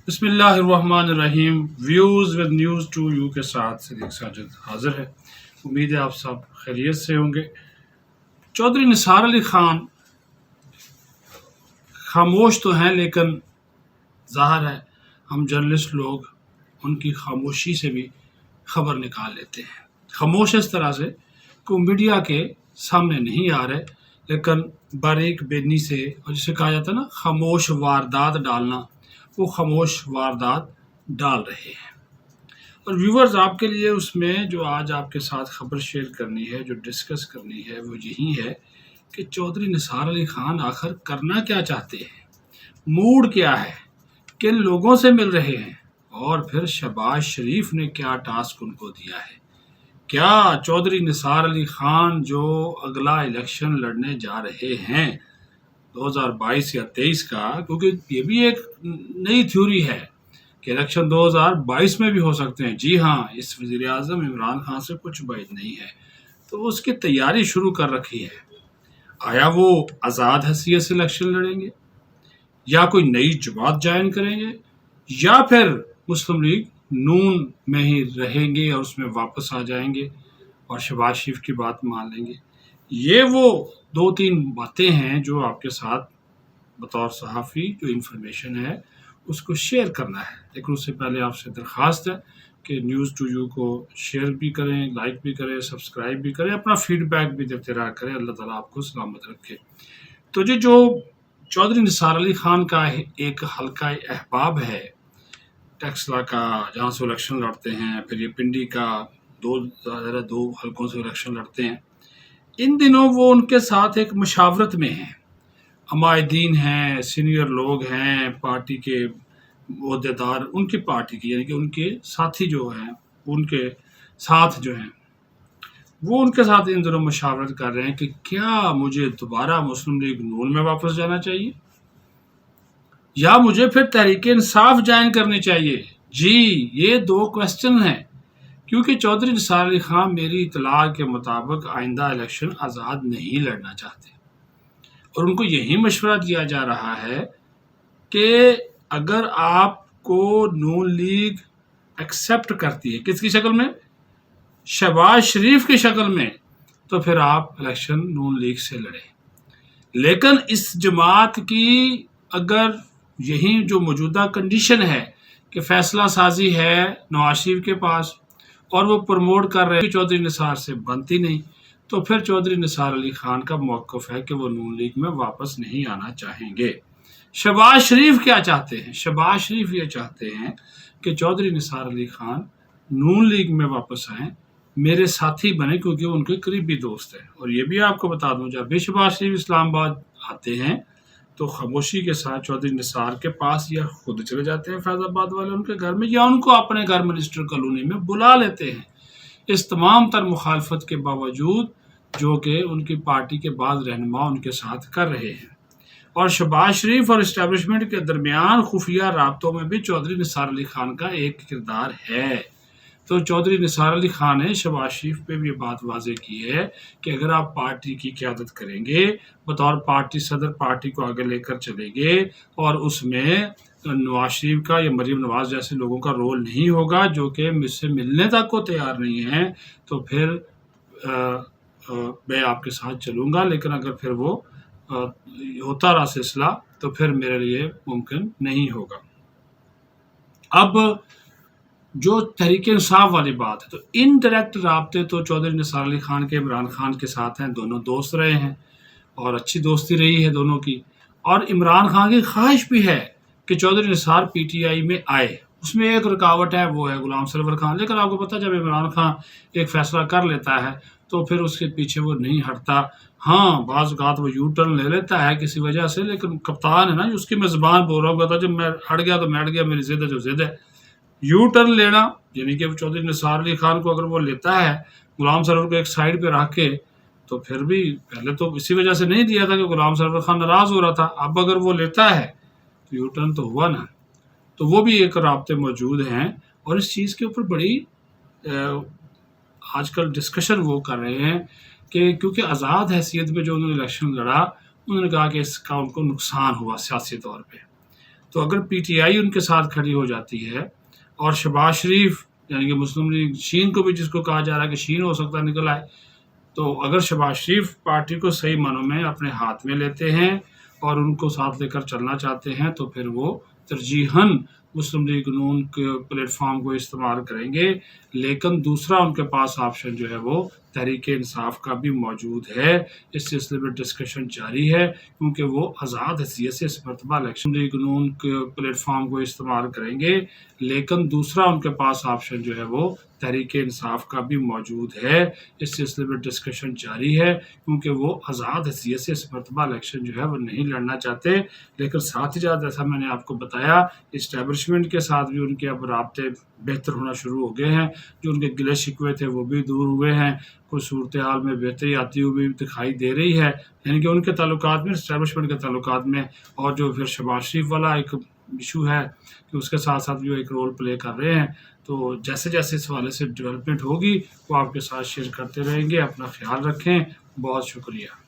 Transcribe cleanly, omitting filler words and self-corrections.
بسم اللہ الرحمن الرحیم. Views with news to you کے ساتھ صدیق ساجد حاضر ہے. امید ہے آپ سب خیریت سے ہوں گے. چودھری نثار علی خان خاموش تو ہیں، لیکن ظاہر ہے ہم جرنلسٹ لوگ ان کی خاموشی سے بھی خبر نکال لیتے ہیں. خاموش اس طرح سے کہ وہ میڈیا کے سامنے نہیں آ رہے، لیکن باریک بینی سے، اور جسے کہا جاتا ہے نا خاموش واردات ڈالنا، وہ خاموش واردات ڈال رہے ہیں. اور ویورز، آپ کے لیے اس میں جو آج آپ کے ساتھ خبر شیئر کرنی ہے، جو ڈسکس کرنی ہے، وہ یہی ہے کہ چودھری نثار علی خان آخر کرنا کیا چاہتے ہیں، موڈ کیا ہے، کن لوگوں سے مل رہے ہیں، اور پھر شہباز شریف نے کیا ٹاسک ان کو دیا ہے. کیا چودھری نثار علی خان جو اگلا الیکشن لڑنے جا رہے ہیں 2022 یا 23 کا، کیونکہ یہ بھی ایک نئی تھیوری ہے کہ الیکشن 2022 میں بھی ہو سکتے ہیں. جی ہاں، اس وزیر اعظم عمران خان سے کچھ بعید نہیں ہے، تو اس کی تیاری شروع کر رکھی ہے. آیا وہ آزاد حیثیت سے الیکشن لڑیں گے، یا کوئی نئی جماعت جوائن کریں گے، یا پھر مسلم لیگ نون میں ہی رہیں گے اور اس میں واپس آ جائیں گے اور شہباز شریف کی بات مان لیں گے. یہ وہ دو تین باتیں ہیں جو آپ کے ساتھ بطور صحافی جو انفارمیشن ہے اس کو شیئر کرنا ہے. لیکن اس سے پہلے آپ سے درخواست ہے کہ نیوز ٹو یو کو شیئر بھی کریں، لائک بھی کریں، سبسکرائب بھی کریں، اپنا فیڈ بیک بھی دیتے رہا کریں. اللہ تعالیٰ آپ کو سلامت رکھے. تو جو چودھری نثار علی خان کا ایک حلقہ احباب ہے ٹیکسلا کا، جہاں سے الیکشن لڑتے ہیں، پھر یہ پنڈی کا دو حلقوں سے الیکشن لڑتے ہیں. ان دنوں وہ ان کے ساتھ ایک مشاورت میں ہیں، عمائدین ہیں، سینئر لوگ ہیں، پارٹی کے عہدیدار، ان کی پارٹی کی، یعنی کہ ان کے ساتھی جو ہیں، ان کے ساتھ جو ہیں، وہ ان کے ساتھ ان دنوں مشاورت کر رہے ہیں کہ کیا مجھے دوبارہ مسلم لیگ نون میں واپس جانا چاہیے، یا مجھے پھر تحریک انصاف جوائن کرنی چاہیے. جی، یہ دو کوسچن ہیں، کیونکہ چودھری نثار علی خان میری اطلاع کے مطابق آئندہ الیکشن آزاد نہیں لڑنا چاہتے، اور ان کو یہی مشورہ دیا جا رہا ہے کہ اگر آپ کو نون لیگ ایکسیپٹ کرتی ہے، کس کی شکل میں؟ شہباز شریف کی شکل میں، تو پھر آپ الیکشن نون لیگ سے لڑیں. لیکن اس جماعت کی اگر یہی جو موجودہ کنڈیشن ہے کہ فیصلہ سازی ہے نواز شریف کے پاس، اور وہ پروموٹ کر رہے ہیں کہ چودھری نثار سے بنتی نہیں، تو پھر چودھری نثار علی خان کا موقف ہے کہ وہ نون لیگ میں واپس نہیں آنا چاہیں گے. شہباز شریف کیا چاہتے ہیں؟ شہباز شریف یہ چاہتے ہیں کہ چودھری نثار علی خان نون لیگ میں واپس آئیں، میرے ساتھی بنے، کیونکہ وہ ان کے قریبی دوست ہیں. اور یہ بھی آپ کو بتا دوں، جب بھی شہباز شریف اسلام آباد آتے ہیں تو خاموشی کے ساتھ چودھری نثار کے پاس یا خود چلے جاتے ہیں فیض آباد والے ان کے گھر میں، یا ان کو اپنے گھر منسٹر کالونی میں بلا لیتے ہیں. اس تمام تر مخالفت کے باوجود جو کہ ان کی پارٹی کے بعض رہنما ان کے ساتھ کر رہے ہیں. اور شہباز شریف اور اسٹیبلشمنٹ کے درمیان خفیہ رابطوں میں بھی چودھری نثار علی خان کا ایک کردار ہے. تو چودھری نثار علی خان نے شہباز شریف پہ بھی یہ بات واضح کی ہے کہ اگر آپ پارٹی کی قیادت کریں گے، بطور پارٹی صدر پارٹی کو آگے لے کر چلیں گے، اور اس میں نواز شریف کا یا مریم نواز جیسے لوگوں کا رول نہیں ہوگا جو کہ مجھ سے ملنے تک کو تیار نہیں ہیں، تو پھر میں آپ کے ساتھ چلوں گا. لیکن اگر پھر وہ ہوتا رہا سلسلہ تو پھر میرے لیے ممکن نہیں ہوگا. اب جو تحریک انصاف والی بات ہے، تو انڈائریکٹ رابطے تو چودھری نثار علی خان کے عمران خان کے ساتھ ہیں. دونوں دوست رہے ہیں اور اچھی دوستی رہی ہے دونوں کی، اور عمران خان کی خواہش بھی ہے کہ چودھری نثار پی ٹی آئی میں آئے. اس میں ایک رکاوٹ ہے، وہ ہے غلام سرور خان. لیکن آپ کو پتہ، جب عمران خان ایک فیصلہ کر لیتا ہے تو پھر اس کے پیچھے وہ نہیں ہٹتا. ہاں، بعض اوقات وہ یو ٹرن لے لیتا ہے کسی وجہ سے، لیکن کپتان ہے نا، اس کی میں زبان بول رہا ہوں، جب میں ہٹ گیا تو میں ہٹ گیا، میری ضد ہے جو ضد ہے. یو ٹرن لینا، یعنی کہ چودھری نثار علی خان کو اگر وہ لیتا ہے غلام سرور کو ایک سائڈ پہ رکھ کے، تو پھر بھی پہلے تو اسی وجہ سے نہیں دیا تھا کہ غلام سرور خان ناراض ہو رہا تھا. اب اگر وہ لیتا ہے تو یو ٹرن تو ہوا نا. تو وہ بھی ایک رابطے موجود ہیں، اور اس چیز کے اوپر بڑی آج کل ڈسکشن وہ کر رہے ہیں کہ کیونکہ آزاد حیثیت میں جو انہوں نے الیکشن لڑا، انہوں نے کہا کہ اس کا ان کو نقصان ہوا سیاسی طور پہ. تو اگر پی ٹی آئی ان کے ساتھ کھڑی ہو جاتی ہے اور شہباز شریف یعنی کہ مسلم لیگ شین کو بھی جس کو کہا جا رہا ہے کہ شین ہو سکتا نکل آئے، تو اگر شہباز شریف پارٹی کو صحیح معنوں میں اپنے ہاتھ میں لیتے ہیں اور ان کو ساتھ لے کر چلنا چاہتے ہیں تو پھر وہ ترجیحاً مسلم لیگ نون کے پلیٹ فارم کو استعمال کریں گے، لیکن دوسرا ان کے پاس آپشن جو ہے وہ تحریک انصاف کا بھی موجود ہے۔ اس سلسلے میں ڈسکشن جاری ہے کیونکہ وہ آزاد حیثیت سے اس مرتبہ الیکشن لیگ نون کے پلیٹ فارم کو استعمال کریں گے، لیکن دوسرا ان کے پاس آپشن جو ہے وہ تحریک انصاف کا بھی موجود ہے۔ اس سلسلے میں ڈسکشن جاری ہے کیونکہ وہ آزاد حیثیت سے اس مرتبہ الیکشن جو ہے وہ نہیں لڑنا چاہتے، لیکن ساتھ ہی ساتھ جیسا میں نے آپ کو بتایا اسٹیبلشمنٹ کے ساتھ بھی ان کے اب رابطے بہتر ہونا شروع ہو گئے ہیں، جو ان کے گلے شکوے تھے وہ بھی دور ہوئے ہیں، کچھ صورتحال میں بہتری آتی ہوئی بھی دکھائی دے رہی ہے، یعنی کہ ان کے تعلقات میں اسٹیبلشمنٹ کے تعلقات میں، اور جو پھر شہباز شریف والا ایک ایشو ہے کہ اس کے ساتھ ساتھ بھی وہ ایک رول پلے کر رہے ہیں۔ تو جیسے جیسے اس حوالے سے ڈیولپمنٹ ہوگی وہ آپ کے ساتھ شیئر کرتے رہیں گے۔ اپنا خیال رکھیں، بہت شکریہ۔